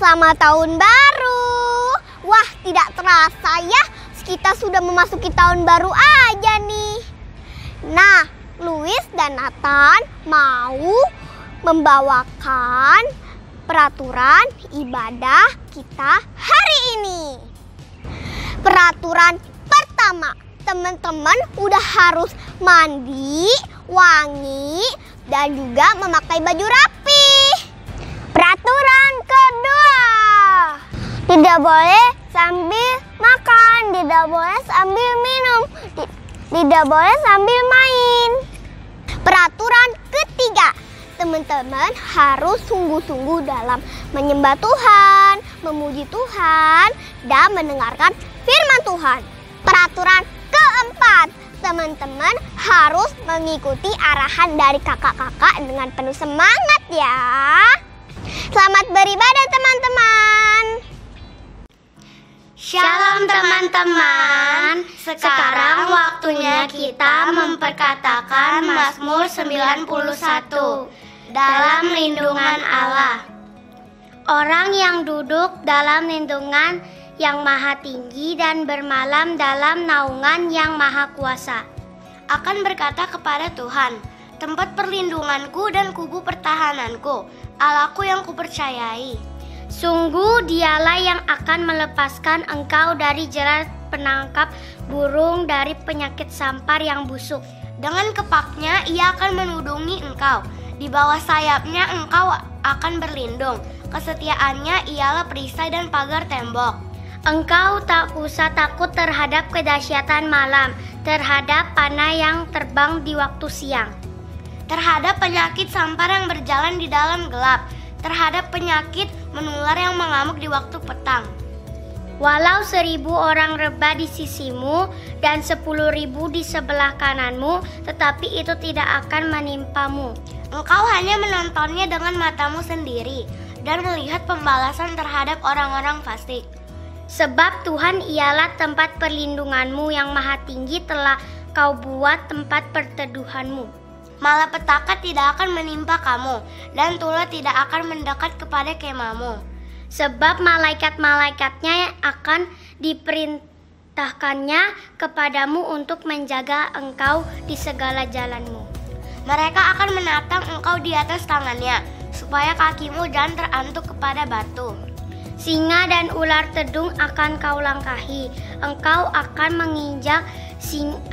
Selamat tahun baru. Wah, tidak terasa ya, kita sudah memasuki tahun baru aja nih. Nah, Louis dan Nathan mau membawakan peraturan ibadah kita hari ini. Peraturan pertama, teman-teman udah harus mandi, wangi, dan juga memakai baju rapi. Peraturan kedua, tidak boleh sambil makan, tidak boleh sambil minum, tidak boleh sambil main. Peraturan ketiga, teman-teman harus sungguh-sungguh dalam menyembah Tuhan, memuji Tuhan, dan mendengarkan firman Tuhan. Peraturan keempat, teman-teman harus mengikuti arahan dari kakak-kakak dengan penuh semangat ya. Selamat beribadah teman-teman. Shalom teman-teman. Sekarang waktunya kita memperkatakan Mazmur 91 dalam lindungan Allah. Orang yang duduk dalam lindungan yang maha tinggi dan bermalam dalam naungan yang maha kuasa akan berkata kepada Tuhan, tempat perlindunganku dan kubu pertahananku, Allahku yang kupercayai. Sungguh dialah yang akan melepaskan engkau dari jerat penangkap burung, dari penyakit sampar yang busuk. Dengan kepaknya ia akan menudungi engkau, di bawah sayapnya engkau akan berlindung. Kesetiaannya ialah perisai dan pagar tembok. Engkau tak usah takut terhadap kedahsyatan malam, terhadap panah yang terbang di waktu siang, terhadap penyakit sampar yang berjalan di dalam gelap, terhadap penyakit menular yang mengamuk di waktu petang. Walau 1.000 orang rebah di sisimu dan 10.000 di sebelah kananmu, tetapi itu tidak akan menimpamu. Engkau hanya menontonnya dengan matamu sendiri dan melihat pembalasan terhadap orang-orang fasik. Sebab Tuhan ialah tempat perlindunganmu, yang maha tinggi telah kau buat tempat perteduhanmu. Malapetaka tidak akan menimpa kamu, dan tulah tidak akan mendekat kepada kemahmu. Sebab malaikat-malaikatnya akan diperintahkannya kepadamu untuk menjaga engkau di segala jalanmu. Mereka akan menatang engkau di atas tangannya, supaya kakimu jangan terantuk kepada batu. Singa dan ular tedung akan kau langkahi, engkau akan menginjak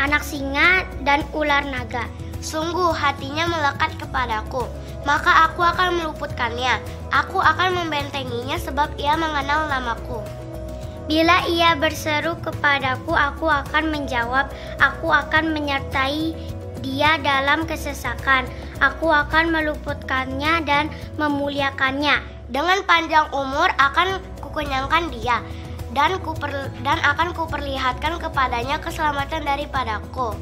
anak singa dan ular naga. Sungguh hatinya melekat kepadaku, maka aku akan meluputkannya. Aku akan membentenginya sebab ia mengenal namaku. Bila ia berseru kepadaku, aku akan menjawab. Aku akan menyertai dia dalam kesesakan. Aku akan meluputkannya dan memuliakannya. Dengan panjang umur akan kukenyangkan dia, dan akan kuperlihatkan kepadanya keselamatan daripadaku.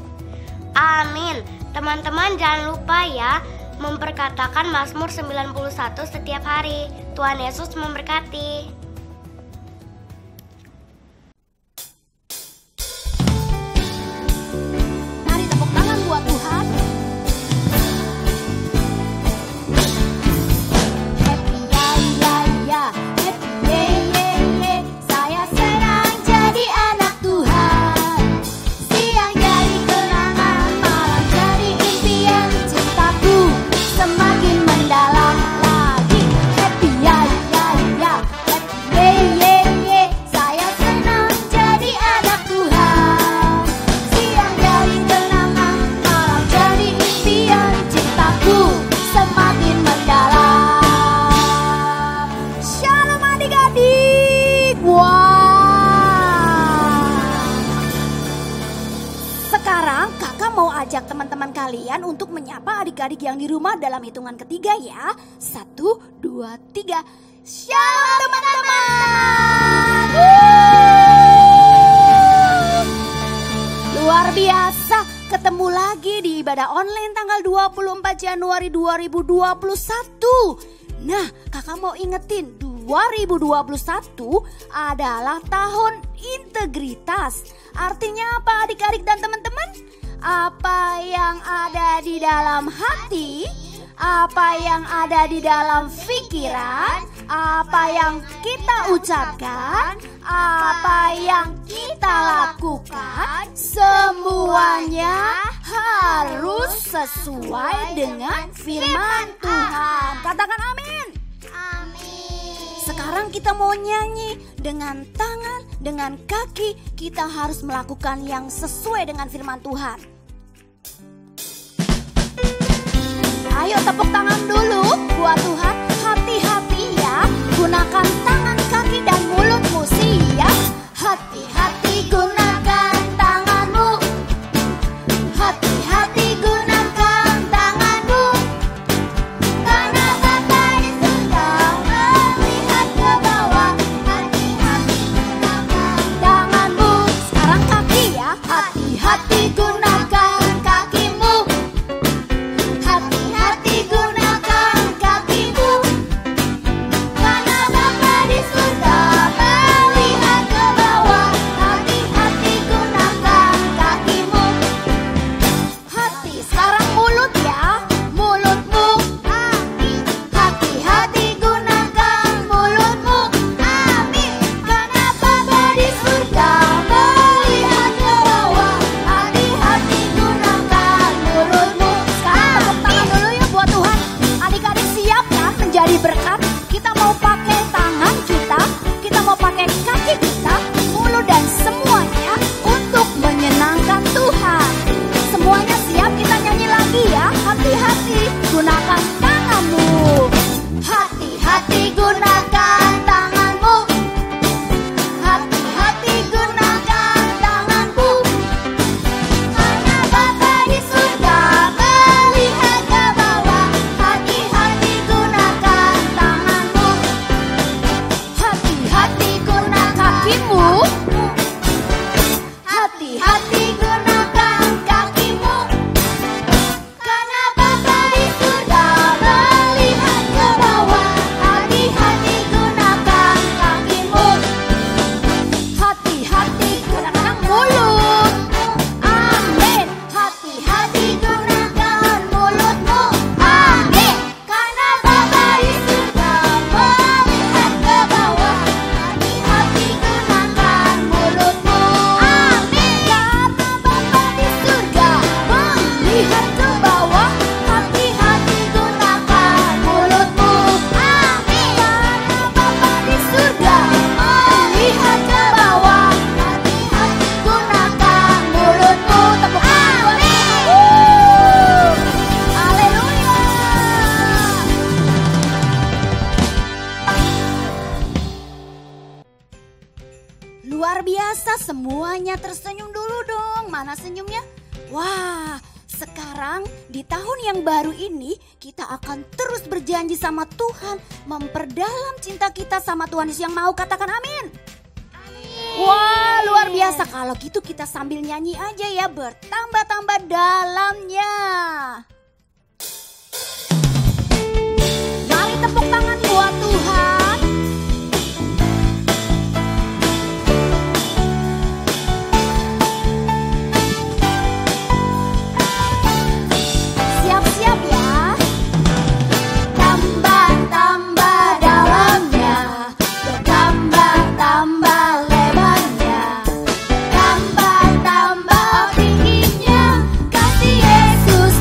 Amin. Teman-teman jangan lupa ya memperkatakan Mazmur 91 setiap hari. Tuhan Yesus memberkati. Mari tepuk tangan buat Tuhan. Happy ya ya ya, happy ye ye ye. Saya senang jadi anak Tuhan. Siang jadi kenangan, malam jadi impian. Cintaku semakin mendalam lagi. Happy ya ya ya, happy ye ye ye. Saya senang jadi anak Tuhan. Siang jadi kenangan, malam jadi impian. Cintaku semakin mendalam. Shalom adik-adik. Sekarang kakak mau ajak teman-teman kalian untuk menyapa adik-adik yang di rumah dalam hitungan ketiga ya. 1, 2, 3. Shalom teman-teman. Luar biasa, ketemu lagi di ibadah online tanggal 24 Januari 2021. Nah, kakak mau ingetin 2021 adalah tahun integritas. Artinya apa adik-adik dan teman-teman? Apa yang ada di dalam hati, apa yang ada di dalam pikiran, apa yang kita ucapkan, apa yang kita lakukan, semuanya harus sesuai dengan firman Tuhan. Katakan amin. Sekarang kita mau nyanyi dengan tangan, dengan kaki. Kita harus melakukan yang sesuai dengan firman Tuhan. Ayo tepuk tangan dulu buat Tuhan. Hati-hati ya, gunakan tangan, kaki, dan mulutmu. Siap? Hati-hati gunakan tanganmu. Hati-hati gunakan tanganmu. Karena Bapa di surga melihat ke bawah. Hati-hati gunakan tanganmu. Sekarang kaki ya. Hati-hati gunakan kakimu. Hati-hati gunakan kakimu. Karena Bapa di surga melihat ke bawah. Hati-hati gunakan kakimu. Hati, sekarang mulut ya. Mulutmu. Hati-hati gunakan mulutmu. Amin. Karena Bapa di surga melihat ke bawah. Hati-hati gunakan mulutmu. Sekarang tepuk tangan dulu ya buat Tuhan. Adik-adik siap ya menjadi berkat. Kita mau pakai tangan kita mau pakai kaki kita, mulut dan semuanya untuk menyenangkan Tuhan. Semuanya siap, kita nyanyi lagi ya. Hati-hati gunakan tanganmu. Hati-hati gunakan tanganmu. Hati-hati gunakan tanganmu. Karena Bapa di surga melihat ke bawah. Hati-hati gunakan tanganmu. Hati-hati gunakan kakimu. Hati-hati gunakan kakimu. Karena Bapa di surga melihat ke bawah. Hati-hati gunakan kakimu. Hati-hati gunakan mulut. Amin. Hati-hati gunakan mulutmu. Amin. Karena Bapa di surga melihat ke bawah. Hati-hati gunakan mulutmu. Amin. Karena Bapa di surga melihat ke bawah. Hati-hati gunakan mulutmu. Amin. Karena Bapa di surga melihat ke bawah. Hati-hati gunakan mulutmu. Tepuk tangan. Haleluya. Luar biasa, semuanya tersenyum dulu dong. Mana senyumnya? Wah, sekarang di tahun yang baru ini kita akan terus berjanji sama Tuhan, memperdalam cinta kita sama Tuhan Yesus. Yang mau katakan amin. Wah, luar biasa. Kalau gitu kita sambil nyanyi aja ya, bertambah-tambah dalamnya. Mari tepuk tangan buat Tuhan. Siap-siap ya. Tambah-tambah dalamnya, bertambah-tambah lebarnya, tambah-tambah tingginya. Kasih Yesus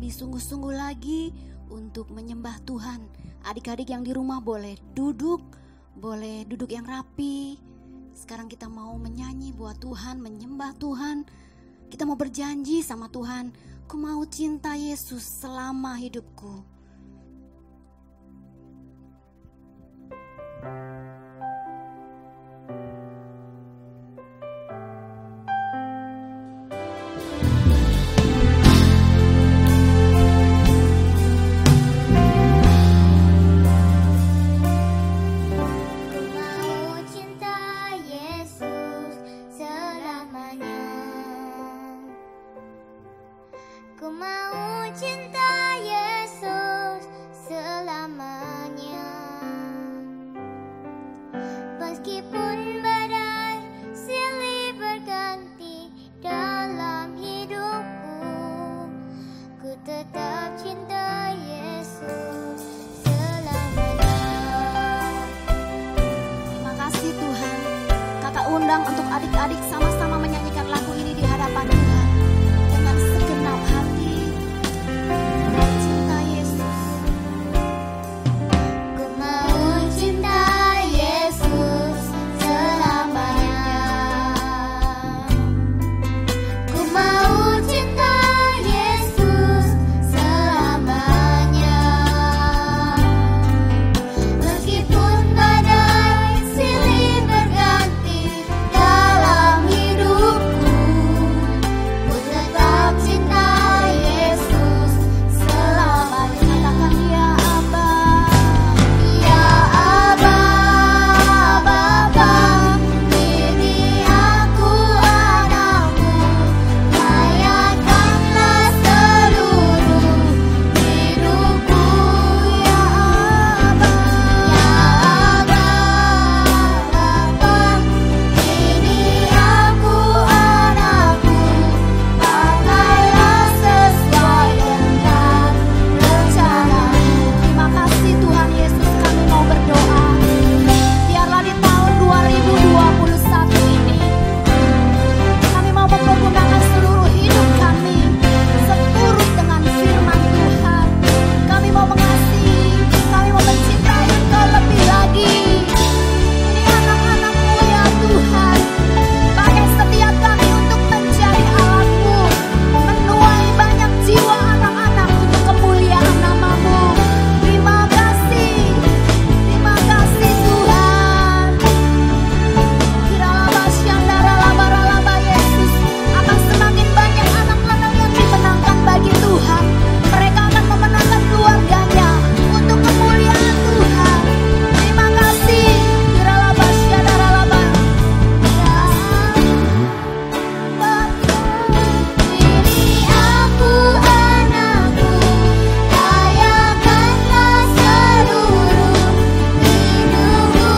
lebih sungguh-sungguh lagi untuk menyembah Tuhan. Adik-adik yang di rumah boleh duduk yang rapi. Sekarang kita mau menyanyi buat Tuhan, menyembah Tuhan. Kita mau berjanji sama Tuhan, ku mau cinta Yesus selama hidupku. Ku mau cinta Yesus selamanya. Meskipun badai silih berganti dalam hidupku, ku tetap cinta Yesus selamanya. Terima kasih Tuhan. Kakak undang untuk adik-adik sama-sama menyanyikan lagu ini di hadapan Tuhan dengan segenap hati. Cinta Yesus. Ku mau cinta Yesus selamanya. Ku mau cinta Yesus selamanya. Meskipun badai silih berganti dalam hidupku, ku tetap cinta Yesus selamanya. Katakan ya Aba. Ya Aba, Bapa, ini aku anakmu, layakkanlah seluruh hidupku. Ya Aba, Bapa, ini aku anakmu, pakailah sesuai dengan rencanamu. Terima kasih Tuhan Yesus, kami mau berdoa. Biarlah di tahun 2021 ini kami mau mempergunakan seluruh hidup kami seturut dengan firman Tuhan. Kami mau mengasihi, kami mau mencintai Engkau lebih lagi. Ini anak-anak-Mu ya Tuhan. Pakai setiap kami untuk mencari Allah-Mu, menuai banyak jiwa anak-anak untuk kemuliaan nama-Mu. Terima kasih Tuhan. Kiralaba syandara laba Yesus, akan semakin banyak anak-anak yang dimenangkan bagi Tuhan. Mereka akan memenangkan keluarganya untuk kemuliaan Tuhan. Terima kasih. Kiralaba syandara laba. Ini aku anakmu, layakkanlah seluruh hidupku.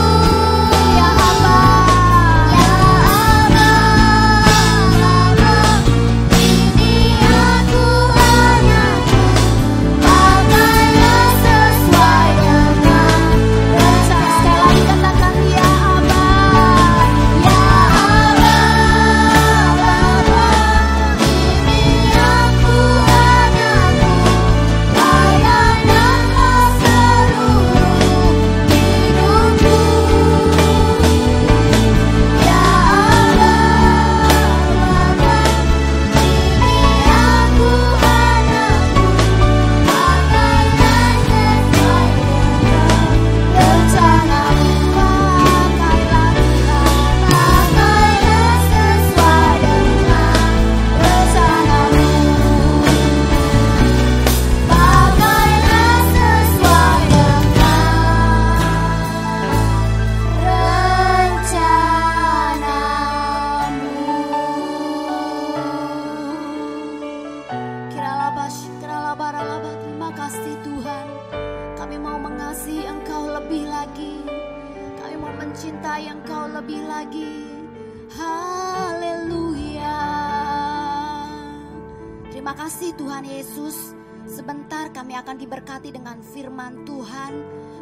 Ya Aba. Ini aku anakmu, pakailah sesuai dengan rencanamu. Sekali lagi katakan ya Aba. Ya Aba, Bapa, ini aku anakmu, layakkanlah seluruh hidupku. Ya Aba, Bapa, ini aku anakmu, pakailah sesuai dengan rencanamu. Pakailah sesuai dengan rencanamu. Pakailah sesuai dengan rencanamu. Terima kasih Tuhan. Kami mau mengasihi Engkau lebih lagi. Kami mau mencintai Engkau lebih lagi. Haleluya. Terima kasih Tuhan Yesus. Sebentar kami akan diberkati dengan firman Tuhan.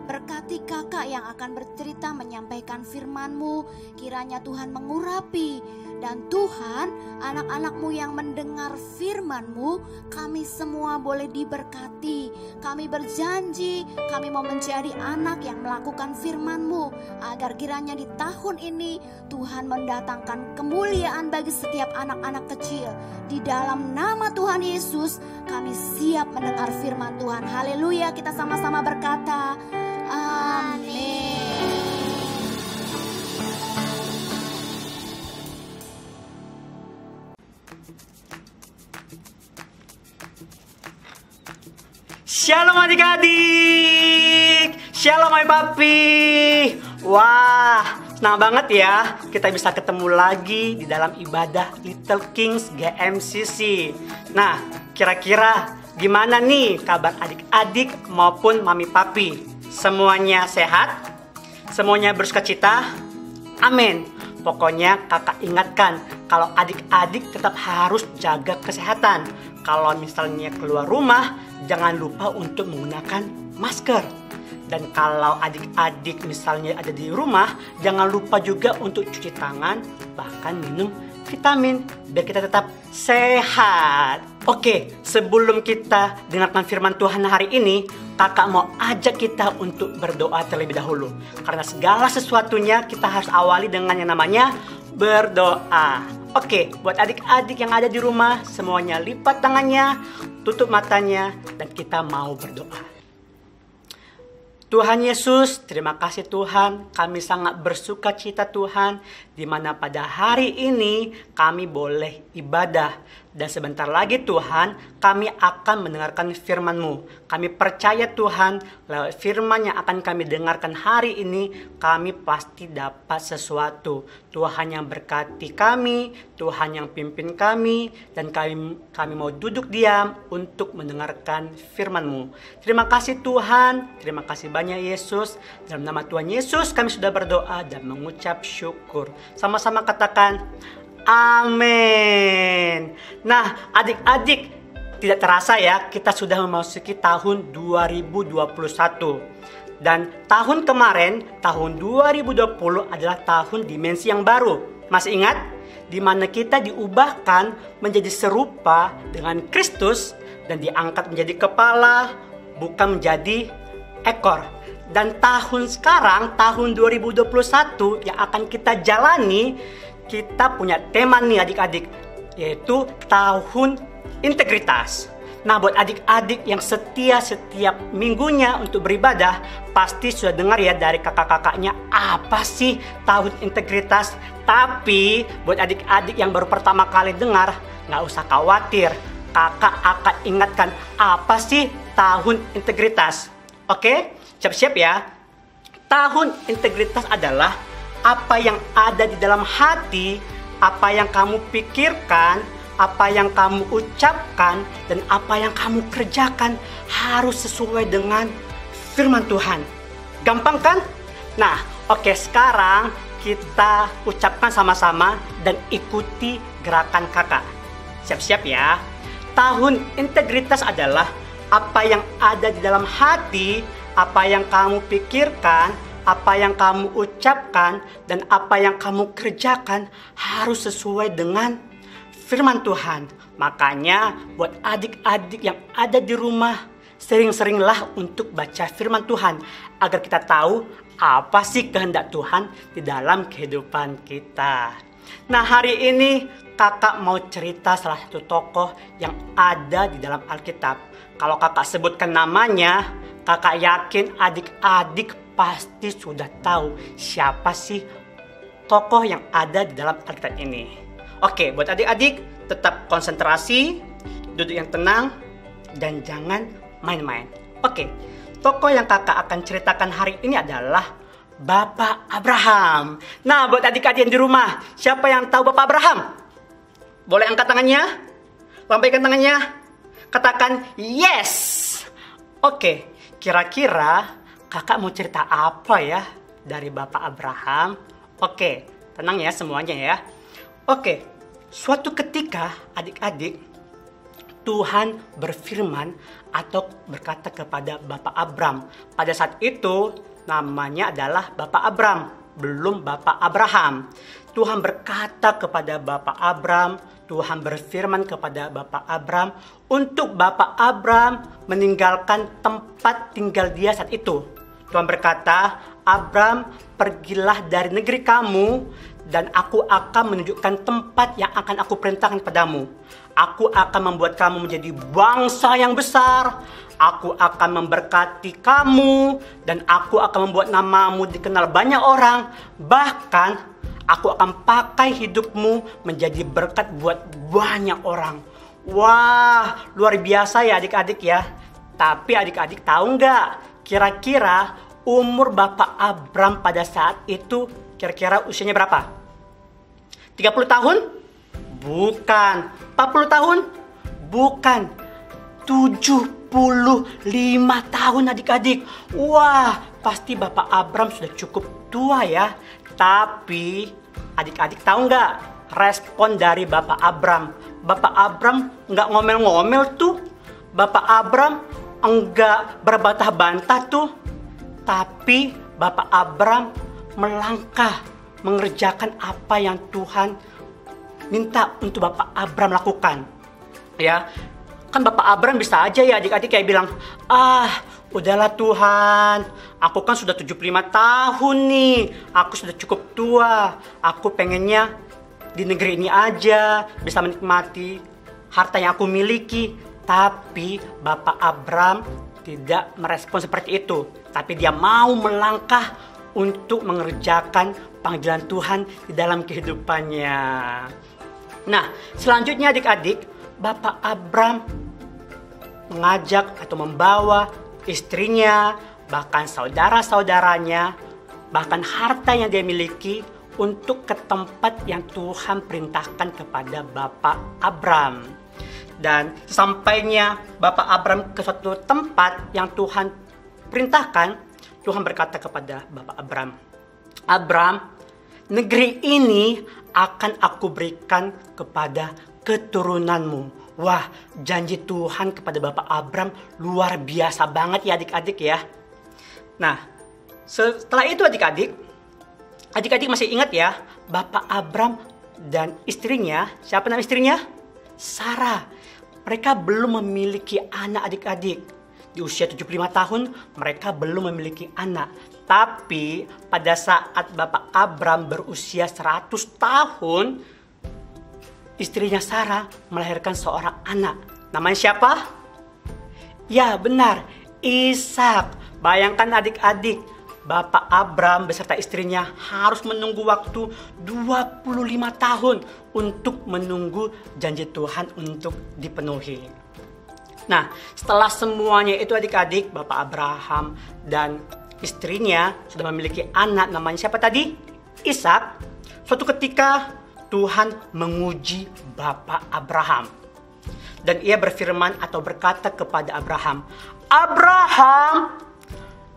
Berkati kakak yang akan bercerita menyampaikan firman-Mu. Kiranya Tuhan mengurapi Dan Tuhan, anak-anak-Mu yang mendengar firman-Mu, kami semua boleh diberkati. Kami berjanji, kami mau menjadi anak yang melakukan firman-Mu, agar kiranya di tahun ini Tuhan mendatangkan kemuliaan bagi setiap anak-anak kecil. Di dalam nama Tuhan Yesus, kami siap mendengar firman Tuhan. Haleluya, kita sama-sama berkata, amin. Shalom adik-adik, shalom my papi. Wah, senang banget ya kita bisa ketemu lagi di dalam ibadah Little Kings GMCC. Nah, kira-kira gimana nih kabar adik-adik maupun mami papi? Semuanya sehat? Semuanya bersukacita? Amin. Pokoknya kakak ingatkan, kalau adik-adik tetap harus jaga kesehatan. Kalau misalnya keluar rumah, jangan lupa untuk menggunakan masker. Dan kalau adik-adik misalnya ada di rumah, jangan lupa juga untuk cuci tangan, bahkan minum vitamin, biar kita tetap sehat. Oke, sebelum kita dengarkan firman Tuhan hari ini, kakak mau ajak kita untuk berdoa terlebih dahulu. Karena segala sesuatunya kita harus awali dengan yang namanya berdoa. Oke, buat adik-adik yang ada di rumah, semuanya lipat tangannya, tutup matanya, dan kita mau berdoa. Tuhan Yesus, terima kasih Tuhan, kami sangat bersuka cita Tuhan, di mana pada hari ini kami boleh ibadah. Dan sebentar lagi Tuhan, kami akan mendengarkan firman-Mu. Kami percaya Tuhan, lewat firman yang akan kami dengarkan hari ini, kami pasti dapat sesuatu. Tuhan yang berkati kami, Tuhan yang pimpin kami, dan kami mau duduk diam untuk mendengarkan firman-Mu. Terima kasih Tuhan, terima kasih banyak Yesus. Dalam nama Tuhan Yesus kami sudah berdoa dan mengucap syukur. Sama-sama katakan, amin. Nah, adik-adik, tidak terasa ya, kita sudah memasuki tahun 2021. Dan tahun kemarin, tahun 2020 adalah tahun dimensi yang baru. Masih ingat? Di mana kita diubahkan menjadi serupa dengan Kristus dan diangkat menjadi kepala, bukan menjadi ekor. Dan tahun sekarang, tahun 2021 yang akan kita jalani, kita punya tema nih adik-adik, yaitu tahun integritas. Nah, buat adik-adik yang setia setiap minggunya untuk beribadah, pasti sudah dengar ya dari kakak-kakaknya apa sih tahun integritas. Tapi buat adik-adik yang baru pertama kali dengar, nggak usah khawatir. Kakak akan ingatkan apa sih tahun integritas. Oke, siap-siap ya. Tahun integritas adalah apa yang ada di dalam hati, apa yang kamu pikirkan, apa yang kamu ucapkan, dan apa yang kamu kerjakan harus sesuai dengan firman Tuhan. Gampang kan? Nah, oke, sekarang kita ucapkan sama-sama dan ikuti gerakan kakak. Siap-siap ya. Tahun integritas adalah apa yang ada di dalam hati, apa yang kamu pikirkan, apa yang kamu ucapkan, dan apa yang kamu kerjakan harus sesuai dengan firman Tuhan. Makanya buat adik-adik yang ada di rumah, sering-seringlah untuk baca firman Tuhan agar kita tahu apa sih kehendak Tuhan di dalam kehidupan kita. Nah, hari ini kakak mau cerita salah satu tokoh yang ada di dalam Alkitab. Kalau kakak sebutkan namanya, kakak yakin adik-adik pasti sudah tahu siapa sih tokoh yang ada di dalam Alkitab ini. Oke, buat adik-adik tetap konsentrasi, duduk yang tenang, dan jangan main-main. Oke, tokoh yang kakak akan ceritakan hari ini adalah Bapak Abraham. Nah, buat adik-adik yang di rumah, siapa yang tahu Bapak Abraham? Boleh angkat tangannya? Lambaikan tangannya. Katakan yes. Oke, kira-kira kakak mau cerita apa ya dari Bapak Abraham? Oke, tenang ya semuanya ya. Oke, suatu ketika adik-adik, Tuhan berfirman atau berkata kepada Bapak Abram. Pada saat itu namanya adalah Bapak Abram. belum Bapak Abraham. Tuhan berkata kepada Bapak Abraham, Tuhan berfirman kepada Bapak Abraham untuk Bapak Abraham meninggalkan tempat tinggal dia saat itu. Tuhan berkata, Abraham, pergilah dari negeri kamu dan aku akan menunjukkan tempat yang akan aku perintahkan padamu. Aku akan membuat kamu menjadi bangsa yang besar. Aku akan memberkati kamu dan aku akan membuat namamu dikenal banyak orang. Bahkan aku akan pakai hidupmu menjadi berkat buat banyak orang. Wah, luar biasa ya adik-adik ya. Tapi adik-adik tahu nggak? Kira-kira umur Bapak Abraham pada saat itu kira-kira usianya berapa? 30 tahun? Bukan. 40 tahun? Bukan. 75 tahun adik-adik. Wah, pasti Bapak Abraham sudah cukup tua ya. Tapi adik-adik tahu nggak respon dari Bapak Abraham? Bapak Abraham nggak ngomel-ngomel tuh. Bapak Abraham enggak berbantah-bantah tuh. Tapi Bapak Abraham melangkah mengerjakan apa yang Tuhan minta untuk Bapak Abraham lakukan. Ya, kan Bapak Abraham bisa aja ya adik-adik kayak bilang, udahlah Tuhan, aku kan sudah 75 tahun nih, aku sudah cukup tua, aku pengennya di negeri ini aja bisa menikmati harta yang aku miliki. Tapi Bapak Abraham tidak merespon seperti itu, tapi dia mau melangkah untuk mengerjakan panggilan Tuhan di dalam kehidupannya. Nah, selanjutnya adik-adik, Bapak Abraham mengajak atau membawa istrinya, bahkan saudara-saudaranya, bahkan harta yang dia miliki untuk ke tempat yang Tuhan perintahkan kepada Bapak Abraham. Dan sesampainya Bapak Abraham ke suatu tempat yang Tuhan perintahkan, Tuhan berkata kepada Bapak Abraham, Abraham, negeri ini akan aku berikan kepada keturunanmu. Wah, janji Tuhan kepada Bapak Abraham luar biasa banget ya adik-adik ya. Nah, setelah itu adik-adik masih ingat ya, Bapak Abraham dan istrinya, siapa nama istrinya? Sarah. Mereka belum memiliki anak adik-adik. Di usia 75 tahun mereka belum memiliki anak. Tapi pada saat Bapak Abraham berusia 100 tahun, istrinya Sarah melahirkan seorang anak. Namanya siapa? Ya benar, Ishak. Bayangkan adik-adik, Bapak Abraham beserta istrinya harus menunggu waktu 25 tahun untuk menunggu janji Tuhan untuk dipenuhi. Nah, setelah semuanya itu adik-adik, Bapak Abraham dan istrinya sudah memiliki anak, namanya siapa tadi? Ishak. Suatu ketika Tuhan menguji Bapak Abraham. Dan ia berfirman atau berkata kepada Abraham, Abraham!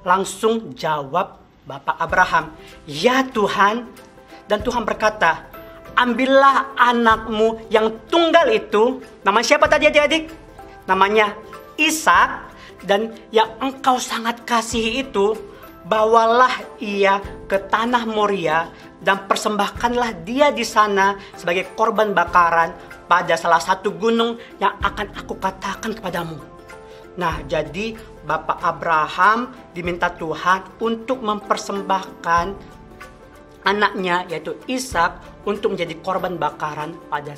Langsung jawab Bapak Abraham, ya Tuhan. Dan Tuhan berkata, ambillah anakmu yang tunggal itu. Namanya siapa tadi adik-adik? Namanya Ishak. Dan yang engkau sangat kasihi itu, bawalah ia ke tanah Moria dan persembahkanlah dia di sana sebagai korban bakaran pada salah satu gunung yang akan aku katakan kepadamu. Nah, jadi Bapak Abraham diminta Tuhan untuk mempersembahkan anaknya yaitu Ishak untuk menjadi korban bakaran pada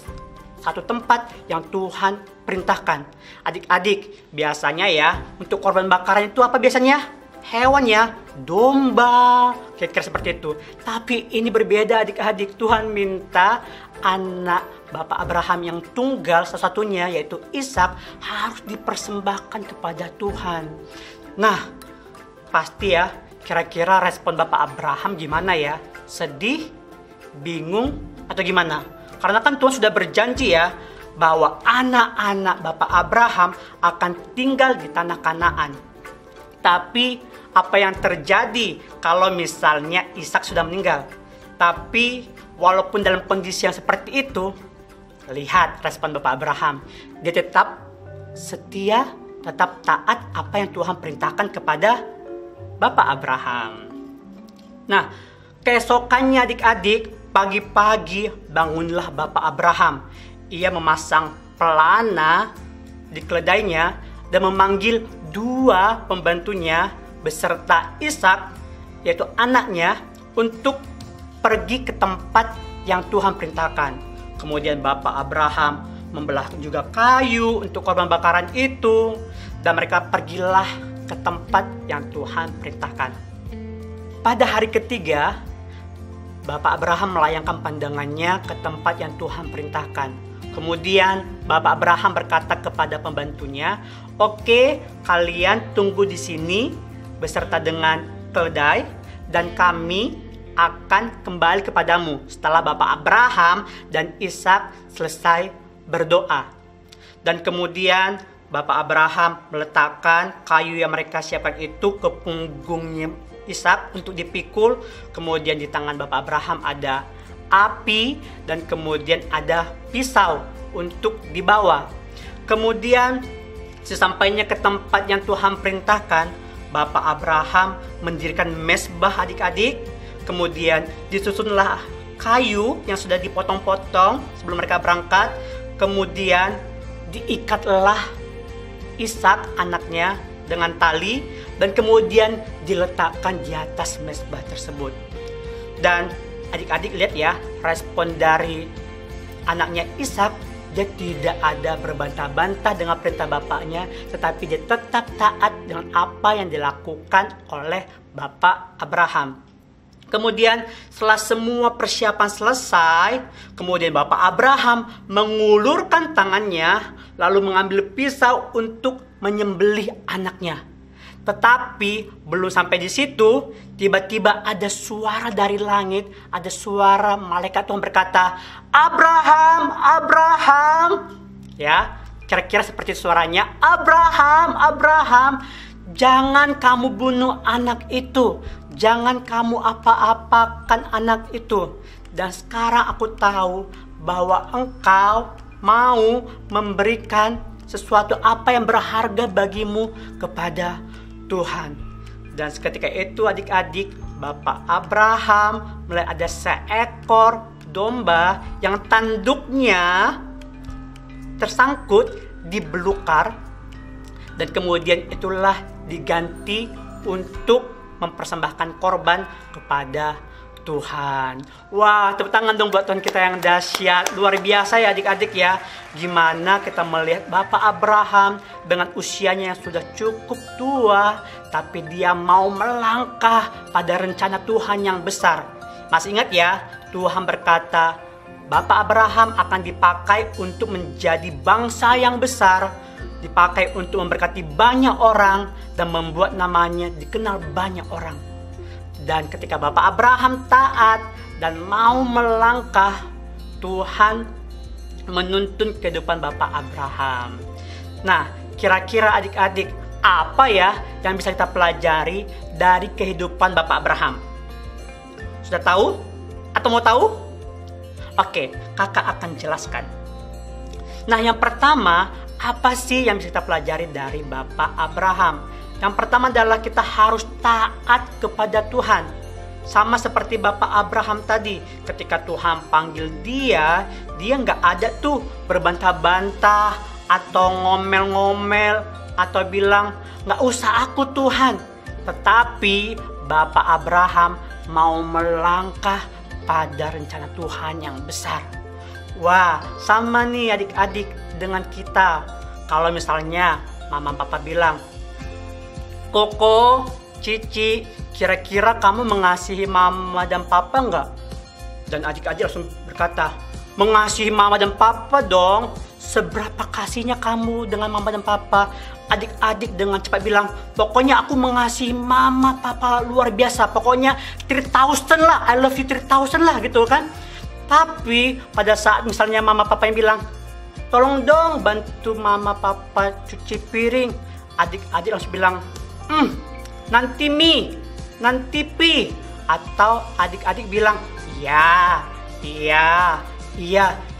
satu tempat yang Tuhan perintahkan. Adik-adik, biasanya ya untuk korban bakaran itu apa biasanya? Hewan ya, domba, kira-kira seperti itu. Tapi ini berbeda adik-adik, Tuhan minta anak Bapak Abraham yang tunggal satu-satunya yaitu Ishak harus dipersembahkan kepada Tuhan. Nah, pasti ya, kira-kira respon Bapak Abraham gimana ya? Sedih, bingung, atau gimana? Karena kan Tuhan sudah berjanji ya bahwa anak-anak Bapak Abraham akan tinggal di tanah Kanaan. Tapi apa yang terjadi kalau misalnya Ishak sudah meninggal? Tapi walaupun dalam kondisi yang seperti itu, lihat respon Bapak Abraham. Dia tetap setia, tetap taat apa yang Tuhan perintahkan kepada Bapak Abraham. Nah, Keesokannya adik-adik, pagi-pagi bangunlah Bapak Abraham. Ia memasang pelana di keledainya dan memanggil 2 pembantunya beserta Ishak, yaitu anaknya, untuk pergi ke tempat yang Tuhan perintahkan. Kemudian Bapak Abraham membelah juga kayu untuk korban bakaran itu, dan mereka pergilah ke tempat yang Tuhan perintahkan. Pada hari ketiga, Bapak Abraham melayangkan pandangannya ke tempat yang Tuhan perintahkan. Kemudian Bapak Abraham berkata kepada pembantunya, "Oke, kalian tunggu di sini beserta dengan keledai, dan kami akan kembali kepadamu setelah Bapak Abraham dan Ishak selesai berdoa." Dan kemudian Bapak Abraham meletakkan kayu yang mereka siapkan itu ke punggungnya Ishak untuk dipikul. Kemudian di tangan Bapak Abraham ada api dan kemudian ada pisau untuk dibawa. Kemudian sesampainya ke tempat yang Tuhan perintahkan, Bapak Abraham mendirikan mezbah adik-adik. Kemudian disusunlah kayu yang sudah dipotong-potong sebelum mereka berangkat. Kemudian diikatlah Ishak anaknya dengan tali dan kemudian diletakkan di atas mezbah tersebut. Dan adik-adik lihat ya, respon dari anaknya Ishak, dia tidak ada berbantah-bantah dengan perintah bapaknya, tetapi dia tetap taat dengan apa yang dilakukan oleh Bapak Abraham. Kemudian setelah semua persiapan selesai, kemudian Bapak Abraham mengulurkan tangannya lalu mengambil pisau untuk menyembelih anaknya. Tetapi belum sampai di situ, tiba-tiba ada suara dari langit, ada suara malaikat Tuhan berkata, "Abraham, Abraham." Ya, kira-kira seperti suaranya, "Abraham, Abraham, jangan kamu bunuh anak itu. Jangan kamu apa-apakan anak itu. Dan sekarang aku tahu bahwa engkau mau memberikan sesuatu apa yang berharga bagimu kepada Tuhan." Dan seketika itu adik-adik, Bapak Abraham melihat ada seekor domba yang tanduknya tersangkut di belukar, dan kemudian itulah diganti untuk mempersembahkan korban kepada Tuhan. Wah, tepuk tangan dong buat Tuhan kita yang dahsyat. Luar biasa ya adik-adik ya. Gimana kita melihat Bapak Abraham dengan usianya yang sudah cukup tua, tapi dia mau melangkah pada rencana Tuhan yang besar. Masih ingat ya, Tuhan berkata, Bapak Abraham akan dipakai untuk menjadi bangsa yang besar, dipakai untuk memberkati banyak orang, dan membuat namanya dikenal banyak orang. Dan ketika Bapak Abraham taat dan mau melangkah, Tuhan menuntun kehidupan Bapak Abraham. Nah, kira-kira adik-adik, apa ya yang bisa kita pelajari dari kehidupan Bapak Abraham? Sudah tahu? Atau mau tahu? Oke, kakak akan jelaskan. Nah, yang pertama, apa sih yang bisa kita pelajari dari Bapak Abraham? Yang pertama adalah kita harus taat kepada Tuhan. Sama seperti Bapak Abraham tadi, ketika Tuhan panggil dia nggak ada tuh berbantah-bantah atau ngomel-ngomel atau bilang, nggak usah aku Tuhan. Tetapi Bapak Abraham mau melangkah pada rencana Tuhan yang besar. Wah, sama nih adik-adik dengan kita. Kalau misalnya mama papa bilang, Koko, Cici, kira-kira kamu mengasihi mama dan papa enggak? Dan adik-adik langsung berkata, mengasihi mama dan papa dong. Seberapa kasihnya kamu dengan mama dan papa? Adik-adik dengan cepat bilang, pokoknya aku mengasihi mama, papa luar biasa. Pokoknya 3,000 lah, I love you 3,000 lah gitu kan. Tapi pada saat misalnya mama papa yang bilang, tolong dong bantu mama papa cuci piring, adik-adik langsung bilang, nanti Mi, nanti Pi. Atau adik-adik bilang, iya,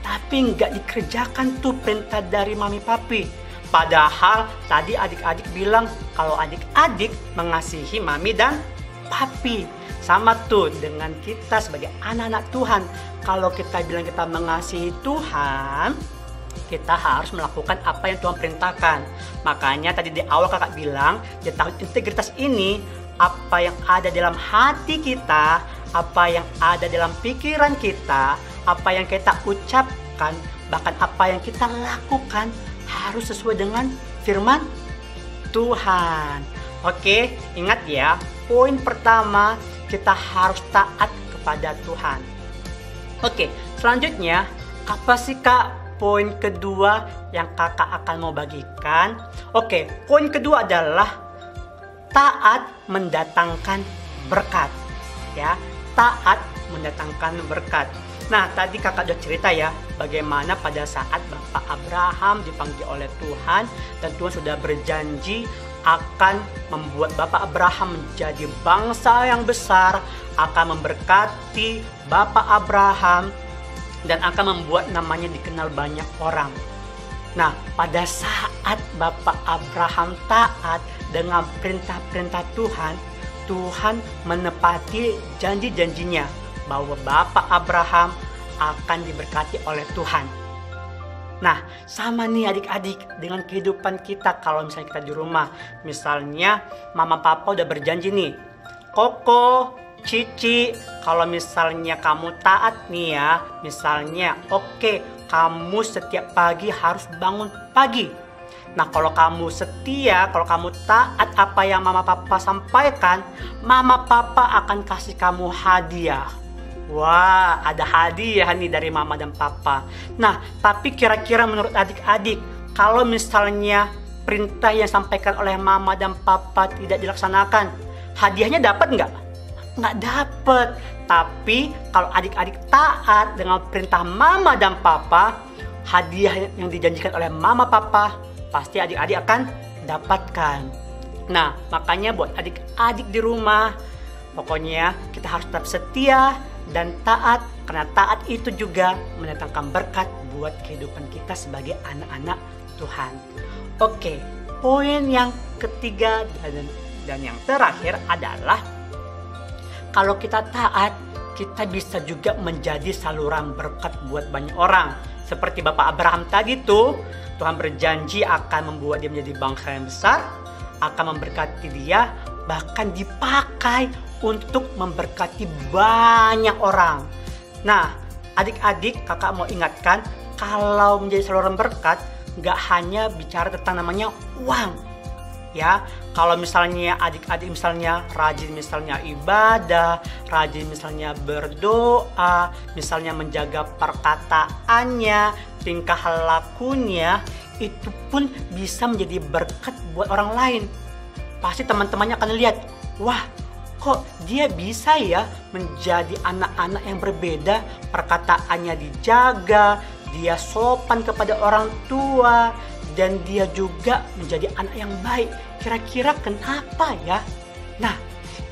tapi nggak dikerjakan tuh perintah dari mami papi. Padahal tadi adik-adik bilang kalau adik-adik mengasihi mami dan Papi. Sama tuh dengan kita sebagai anak-anak Tuhan. Kalau kita bilang kita mengasihi Tuhan, kita harus melakukan apa yang Tuhan perintahkan. Makanya tadi di awal kakak bilang, di tahun integritas ini, apa yang ada dalam hati kita, apa yang ada dalam pikiran kita, apa yang kita ucapkan, bahkan apa yang kita lakukan harus sesuai dengan firman Tuhan. Oke, ingat ya, poin pertama, kita harus taat kepada Tuhan. Oke, selanjutnya apa sih Kak poin kedua yang kakak akan mau bagikan? Oke, poin kedua adalah taat mendatangkan berkat. Ya, taat mendatangkan berkat. Nah, tadi kakak udah cerita ya, bagaimana pada saat Bapak Abraham dipanggil oleh Tuhan dan Tuhan sudah berjanji akan membuat Bapak Abraham menjadi bangsa yang besar, akan memberkati Bapak Abraham, dan akan membuat namanya dikenal banyak orang. Nah, pada saat Bapak Abraham taat dengan perintah-perintah Tuhan, Tuhan menepati janji-janjinya bahwa Bapak Abraham akan diberkati oleh Tuhan. Nah, sama nih adik-adik dengan kehidupan kita kalau misalnya kita di rumah. Misalnya mama papa udah berjanji nih, Koko, Cici, kalau misalnya kamu taat nih ya, misalnya oke, kamu setiap pagi harus bangun pagi. Nah, kalau kamu setia, kalau kamu taat apa yang mama papa sampaikan, mama papa akan kasih kamu hadiah. Wah, ada hadiah nih dari mama dan papa. Nah, tapi kira-kira menurut adik-adik, kalau misalnya perintah yang disampaikan oleh mama dan papa tidak dilaksanakan, hadiahnya dapat nggak? Nggak dapat. Tapi kalau adik-adik taat dengan perintah mama dan papa, hadiah yang dijanjikan oleh mama papa pasti adik-adik akan dapatkan. Nah, makanya buat adik-adik di rumah, pokoknya kita harus tetap setia dan taat, karena taat itu juga mendatangkan berkat buat kehidupan kita sebagai anak-anak Tuhan. Oke, poin yang ketiga dan yang terakhir adalah kalau kita taat, kita bisa juga menjadi saluran berkat buat banyak orang. Seperti Bapak Abraham tadi tuh, Tuhan berjanji akan membuat dia menjadi bangsa yang besar, akan memberkati dia, bahkan dipakai untuk memberkati banyak orang. Nah, adik-adik, kakak mau ingatkan, kalau menjadi saluran berkat, gak hanya bicara tentang namanya uang. Ya, kalau misalnya adik-adik misalnya rajin misalnya ibadah, rajin misalnya berdoa, misalnya menjaga perkataannya, tingkah lakunya, itu pun bisa menjadi berkat buat orang lain. Pasti teman-temannya akan lihat, wah, kok dia bisa ya menjadi anak-anak yang berbeda, perkataannya dijaga, dia sopan kepada orang tua, dan dia juga menjadi anak yang baik. Kira-kira kenapa ya? Nah,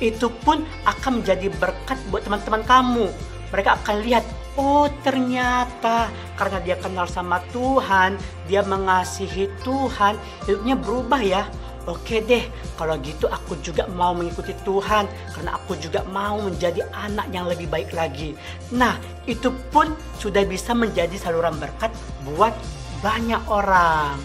itu pun akan menjadi berkat buat teman-teman kamu. Mereka akan lihat, oh ternyata karena dia kenal sama Tuhan, dia mengasihi Tuhan, hidupnya berubah ya. Oke deh, kalau gitu aku juga mau mengikuti Tuhan, karena aku juga mau menjadi anak yang lebih baik lagi. Nah, itu pun sudah bisa menjadi saluran berkat buat banyak orang.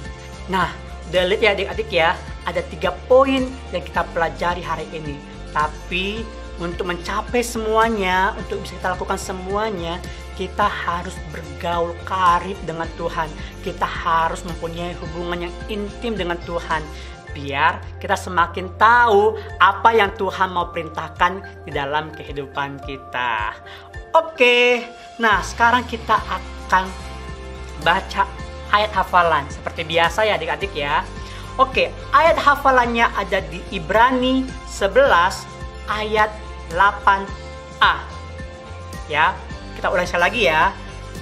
Nah, udah lihat ya adik-adik ya, ada 3 poin yang kita pelajari hari ini. Tapi untuk mencapai semuanya, untuk bisa kita lakukan semuanya, kita harus bergaul karib dengan Tuhan. Kita harus mempunyai hubungan yang intim dengan Tuhan, biar kita semakin tahu apa yang Tuhan mau perintahkan di dalam kehidupan kita. Oke, nah sekarang kita akan baca ayat hafalan seperti biasa ya adik-adik ya. Oke, ayat hafalannya ada di Ibrani 11 ayat 8a. Ya, kita ulang sekali lagi ya.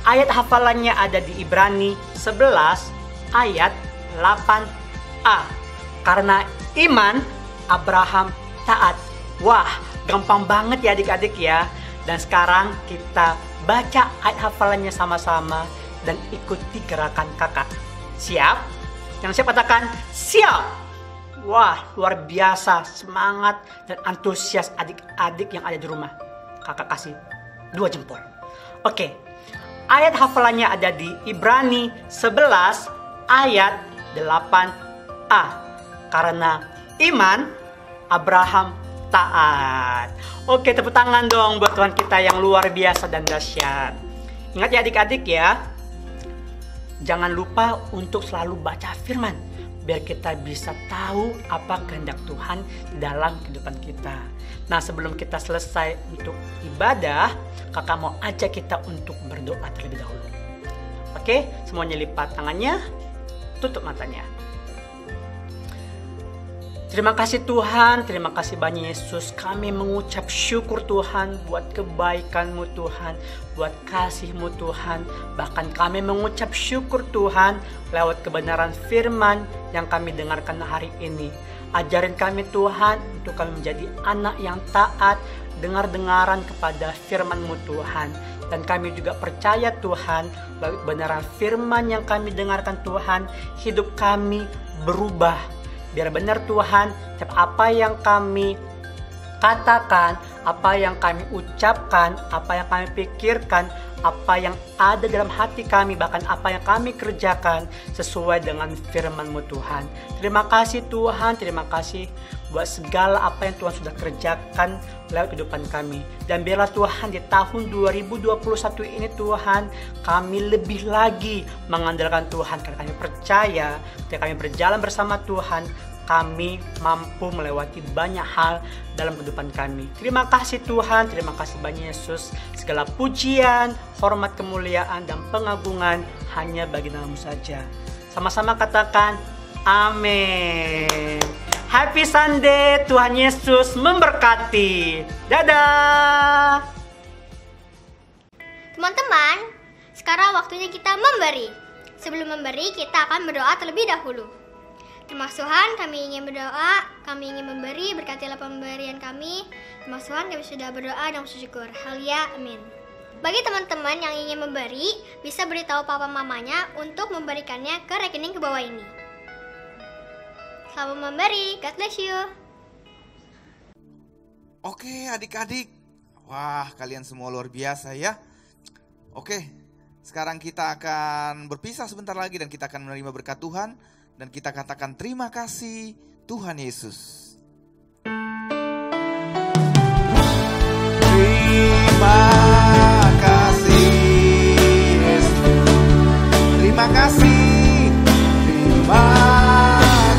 Ayat hafalannya ada di Ibrani 11 ayat 8a. Karena iman, Abraham taat. Wah, gampang banget ya adik-adik ya. Dan sekarang kita baca ayat hafalannya sama-sama dan ikuti gerakan kakak. Siap? Yang siap katakan siap. Wah, luar biasa semangat dan antusias adik-adik yang ada di rumah. Kakak kasih 2 jempol. Oke, ayat hafalannya ada di Ibrani 11 ayat 8a. Karena iman, Abraham taat. Oke, tepuk tangan dong buat Tuhan kita yang luar biasa dan dahsyat. Ingat ya adik-adik ya, jangan lupa untuk selalu baca firman, biar kita bisa tahu apa kehendak Tuhan dalam kehidupan kita. Nah, sebelum kita selesai untuk ibadah, kakak mau ajak kita untuk berdoa terlebih dahulu. Oke, semuanya lipat tangannya, tutup matanya. Terima kasih Tuhan, terima kasih banyak Yesus. Kami mengucap syukur Tuhan buat kebaikan-Mu Tuhan, buat kasih-Mu Tuhan. Bahkan kami mengucap syukur Tuhan lewat kebenaran firman yang kami dengarkan hari ini. Ajarin kami Tuhan untuk kami menjadi anak yang taat, dengar-dengaran kepada firman-Mu Tuhan. Dan kami juga percaya Tuhan, lewat kebenaran firman yang kami dengarkan Tuhan, hidup kami berubah. Biar benar Tuhan, apa yang kami katakan, apa yang kami ucapkan, apa yang kami pikirkan, apa yang ada dalam hati kami, bahkan apa yang kami kerjakan sesuai dengan firman-Mu Tuhan. Terima kasih Tuhan, terima kasih buat segala apa yang Tuhan sudah kerjakan lewat kehidupan kami. Dan biarlah Tuhan di tahun 2021 ini Tuhan, kami lebih lagi mengandalkan Tuhan. Karena kami percaya ketika kami berjalan bersama Tuhan, kami mampu melewati banyak hal dalam kehidupan kami. Terima kasih Tuhan, terima kasih banyak Yesus. Segala pujian, hormat, kemuliaan, dan pengagungan hanya bagi nama-Mu saja. Sama-sama katakan, amin. Happy Sunday, Tuhan Yesus memberkati. Dadah. Teman-teman, sekarang waktunya kita memberi. Sebelum memberi, kita akan berdoa terlebih dahulu. Terima Tuhan, kami ingin berdoa, kami ingin memberi, berkatilah pemberian kami. Terima Tuhan, kami sudah berdoa dan bersyukur. Haleluya, amin. Bagi teman-teman yang ingin memberi, bisa beritahu papa mamanya untuk memberikannya ke rekening ke bawah ini. Selamat memberi, God bless you. Oke adik-adik, wah kalian semua luar biasa ya. Oke, sekarang kita akan berpisah sebentar lagi dan kita akan menerima berkat Tuhan. Dan kita katakan terima kasih Tuhan Yesus. Terima kasih Yesus. Terima kasih. Terima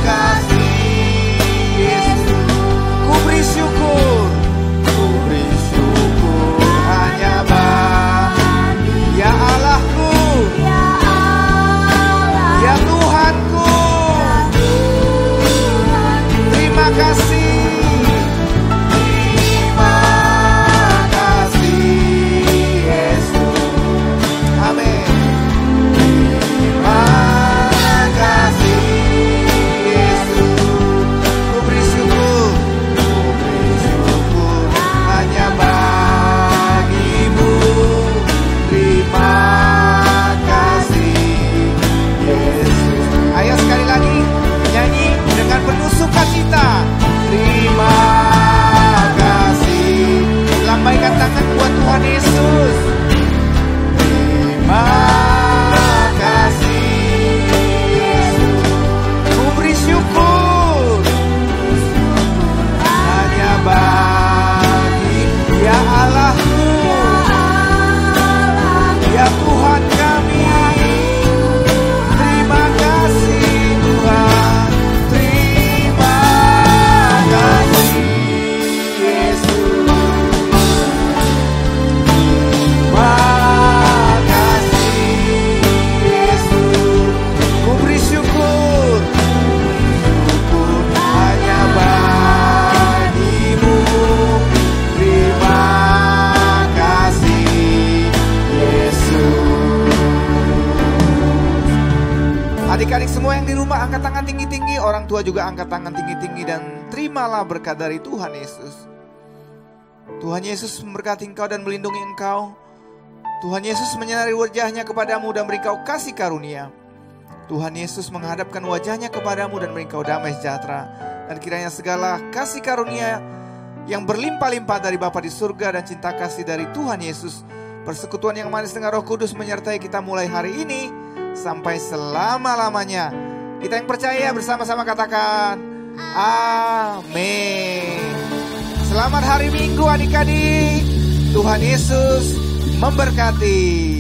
kasih Yesus. Ku beri syukur. Ku beri syukur hanya bagi ya Allahku. Ya Tuhanku. Terima kasih. Terima kasih Yesus. Amin. Terima kasih Yesus. Ku beri syukur. Ku beri syukur hanya bagi-Mu. Terima kasih Yesus. Ayo sekali lagi nyanyi dengan penuh sukacita. Terima kasih. Lambaikan tangan buat Tuhan Yesus. Terima kasih Yesus. Ku beri syukur hanya bagi ya Allahku, ya Tuhan kami. Terima kasih Tuhan. Terima kasih Yesus. Terima kasih Yesus. Ku beri syukur. Syukur hanya bagi-Mu. Terima kasih Yesus. Adik-adik semua yang di rumah angkat tangan tinggi-tinggi. Orang tua juga angkat tangan tinggi-tinggi. Dan terimalah berkat dari Tuhan Yesus. Tuhan Yesus memberkati engkau dan melindungi engkau. Tuhan Yesus menyinari wajahnya kepadamu dan beri kau kasih karunia. Tuhan Yesus menghadapkan wajahnya kepadamu dan beri engkau damai sejahtera. Dan kiranya segala kasih karunia yang berlimpah-limpah dari Bapa di surga dan cinta kasih dari Tuhan Yesus, persekutuan yang manis dengan Roh Kudus menyertai kita mulai hari ini sampai selama-lamanya. Kita yang percaya bersama-sama katakan amin. Selamat hari Minggu adik-adik. Tuhan Yesus memberkati.